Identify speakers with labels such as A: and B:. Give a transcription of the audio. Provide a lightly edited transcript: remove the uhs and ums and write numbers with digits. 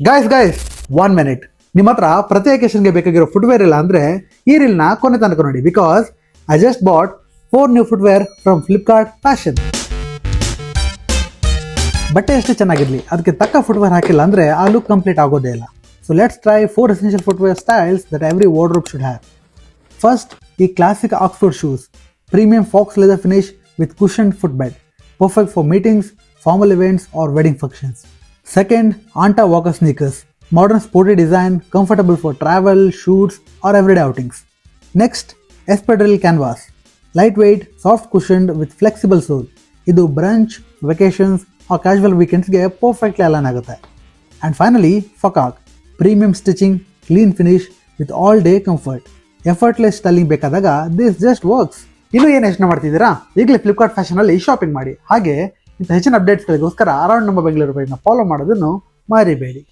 A: Guys 1 minute. ನಿಮ್ಮ ಹತ್ರ ಪ್ರತಿ ಅಕೇಶನ್ಗೆ ಬೇಕಾಗಿರೋ ಫುಟ್ವೇರ್ ಇಲ್ಲ ಅಂದರೆ ಈ ರೀಲ್ನ ಕೊನೆ ತನಕ ನೋಡಿ, because I just bought 4 new footwear from Flipkart fashion. ಬಟ್ಟೆ ಎಷ್ಟು ಚೆನ್ನಾಗಿರಲಿ, ಅದಕ್ಕೆ ತಕ್ಕ ಫುಟ್ವೇರ್ ಹಾಕಿಲ್ಲ ಅಂದರೆ ಆ ಲುಕ್ ಕಂಪ್ಲೀಟ್ ಆಗೋದೇ ಇಲ್ಲ. So let's try 4 essential footwear styles that every wardrobe should have. First, ಈ classic Oxford shoes, premium fox leather finish with cushioned footbed, perfect for meetings, formal events or wedding functions. Second, Anta Walker sneakers, modern sporty design, comfortable for travel, shoots or everyday outings. Next, Espadrille canvas, lightweight, soft cushioned with flexible sole. Idu brunch, vacations or casual weekends ge perfectly align agutte. And finally, Fakak, premium stitching, clean finish with all day comfort. Effortless styling bekadaga this just works. ಇನ್ನೂ ಏನು ಯೋಚನೆ ಮಾಡ್ತಿದ್ದೀರಾ? ಈಗಲೇ Flipkart ಫ್ಯಾಷನಲ್ಲಿ shopping ಮಾಡಿ. ಹಾಗೆ ಇಂಥ ಹೆಚ್ಚಿನ ಅಪ್ಡೇಟ್ಸ್ಗಳಿಗೋಸ್ಕರ around ನಮ್ಮ ಬೆಂಗಳೂರು ಪೇಜ್ನ ಫಾಲೋ ಮಾಡೋದನ್ನು ಮರಿಬೇಡಿ.